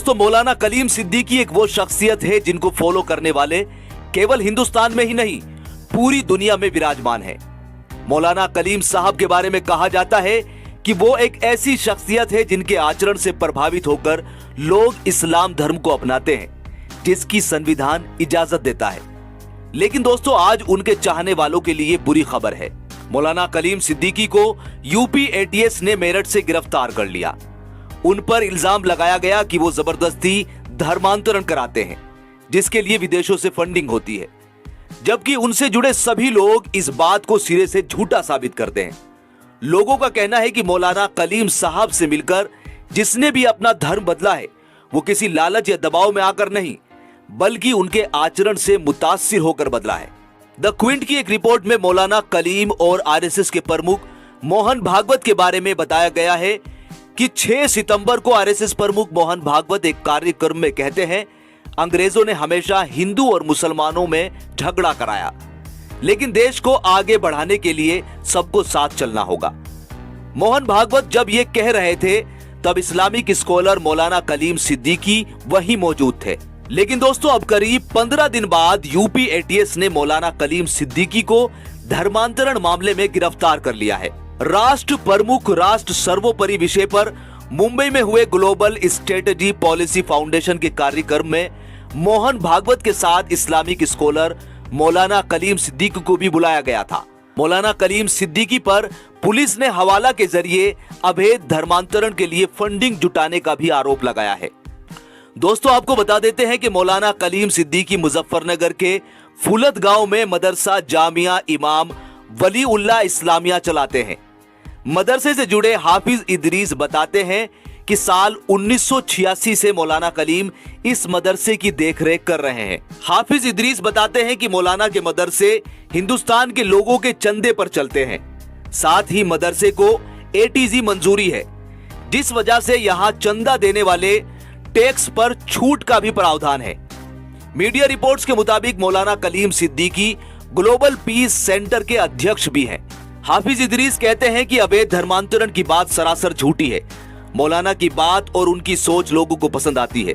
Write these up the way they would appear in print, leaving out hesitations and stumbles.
दोस्तों, मौलाना कलीम सिद्दीकी एक वो शख्सियत है जिनको फॉलो करने वाले केवल हिंदुस्तान में ही नहीं पूरी दुनिया में विराजमान है। मौलाना कलीम साहब के बारे में कहा जाता है कि वो एक ऐसी शख्सियत है जिनके आचरण से प्रभावित होकर लोग इस्लाम धर्म को अपनाते हैं, जिसकी संविधान इजाजत देता है। लेकिन दोस्तों, आज उनके चाहने वालों के लिए बुरी खबर है। मौलाना कलीम सिद्दीकी को यूपी एटीएस ने मेरठ से गिरफ्तार कर लिया। उन पर इल्जाम लगाया गया कि वो जबरदस्ती धर्मांतरण कराते हैं, जिसके लिए विदेशों से फंडिंग होती है, जबकि उनसे जुड़े सभी लोग इस बात को सिरे से झूठा साबित करते हैं। लोगों का कहना है कि मौलाना कलीम साहब से मिलकर जिसने भी अपना धर्म बदला है, वो किसी लालच या दबाव में आकर नहीं, बल्कि उनके आचरण से मुतासिर होकर बदला है। द क्विंट की एक रिपोर्ट में मौलाना कलीम और आरएसएस के प्रमुख मोहन भागवत के बारे में बताया गया है कि 6 सितंबर को आरएसएस प्रमुख मोहन भागवत एक कार्यक्रम में कहते हैं, अंग्रेजों ने हमेशा हिंदू और मुसलमानों में झगड़ा कराया, लेकिन देश को आगे बढ़ाने के लिए सबको साथ चलना होगा। मोहन भागवत जब ये कह रहे थे, तब इस्लामिक स्कॉलर मौलाना कलीम सिद्दीकी वहीं मौजूद थे। लेकिन दोस्तों, अब करीब 15 दिन बाद यूपी एटीएस ने मौलाना कलीम सिद्दीकी को धर्मांतरण मामले में गिरफ्तार कर लिया है। राष्ट्र प्रमुख राष्ट्र सर्वोपरि विषय पर मुंबई में हुए ग्लोबल स्ट्रेटेजी पॉलिसी फाउंडेशन के कार्यक्रम में मोहन भागवत के साथ इस्लामिक स्कॉलर मौलाना कलीम सिद्दीकी को भी बुलाया गया था। मौलाना कलीम सिद्दीकी पर पुलिस ने हवाला के जरिए अवैध धर्मांतरण के लिए फंडिंग जुटाने का भी आरोप लगाया है। दोस्तों, आपको बता देते हैं कि मौलाना कलीम सिद्दीकी मुजफ्फरनगर के फुलत गांव में मदरसा जामिया इमाम वली उल्लाह इस्लामिया चलाते हैं। मदरसे से जुड़े हाफिज इदरीस बताते हैं कि साल 1986 से मौलाना कलीम इस मदरसे की देखरेख कर रहे हैं। हाफिज इदरीस बताते हैं कि मौलाना के मदरसे हिंदुस्तान के लोगों के चंदे पर चलते हैं। साथ ही मदरसे को एटीजी मंजूरी है, जिस वजह से यहाँ चंदा देने वाले टैक्स पर छूट का भी प्रावधान है। मीडिया रिपोर्ट्स के मुताबिक Maulana Kaleem Siddiqui global peace centre के अध्यक्ष भी हैं। हाफिज इदरीस कहते हैं कि अवैध धर्मांतरण की बात सरासर झूठी है। मौलाना की बात और उनकी सोच लोगों को पसंद आती है।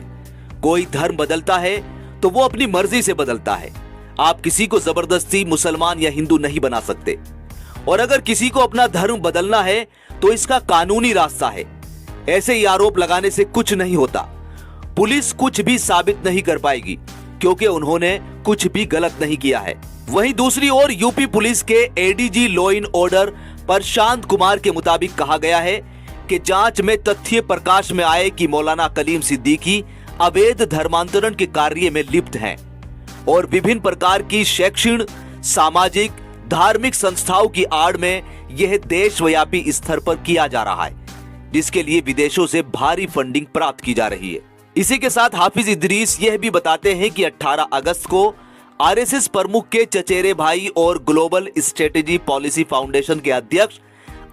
कोई धर्म बदलता है तो वो अपनी मर्जी से बदलता है। आप किसी को जबरदस्ती मुसलमान या हिंदू नहीं बना सकते, और अगर किसी को अपना धर्म बदलना है तो इसका कानूनी रास्ता है। ऐसे ही आरोप लगाने से कुछ नहीं होता। पुलिस कुछ भी साबित नहीं कर पाएगी, क्योंकि उन्होंने कुछ भी गलत नहीं किया है। वहीं दूसरी ओर यूपी पुलिस के ADG law and order Prashant Kumar के मुताबिक कहा गया है कि जांच में तथ्य प्रकाश में आए कि मौलाना कलीम सिद्दीकी अवैध धर्मांतरण के कार्य में लिप्त हैं और विभिन्न प्रकार की शैक्षणिक, सामाजिक, धार्मिक संस्थाओं की आड़ में यह देशव्यापी स्तर पर किया जा रहा है, जिसके लिए विदेशों से भारी फंडिंग प्राप्त की जा रही है। इसी के साथ हाफिज इदरीस यह भी बताते हैं कि 18 अगस्त को आरएसएस प्रमुख के चचेरे भाई और ग्लोबल स्ट्रेटेजी पॉलिसी फाउंडेशन के अध्यक्ष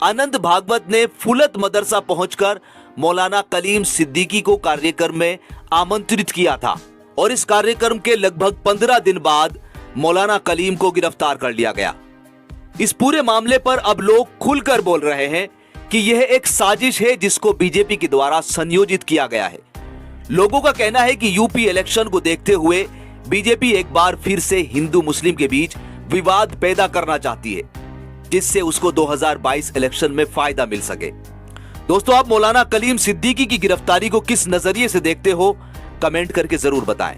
आनंद भागवत ने फुलत मदरसा पहुंचकर मौलाना कलीम सिद्दीकी को कार्यक्रम में आमंत्रित किया था, और इस कार्यक्रम के लगभग 15 दिन बाद मौलाना कलीम को गिरफ्तार कर लिया गया। इस पूरे मामले पर अब लोग खुलकर बोल रहे हैं कि यह एक साजिश है जिसको बीजेपी के द्वारा संयोजित किया गया है। लोगों का कहना है कि यूपी इलेक्शन को देखते हुए बीजेपी एक बार फिर से हिंदू मुस्लिम के बीच विवाद पैदा करना चाहती है, जिससे उसको 2022 इलेक्शन में फायदा मिल सके। दोस्तों, आप मौलाना कलीम सिद्दीकी की गिरफ्तारी को किस नजरिए से देखते हो, कमेंट करके जरूर बताएं।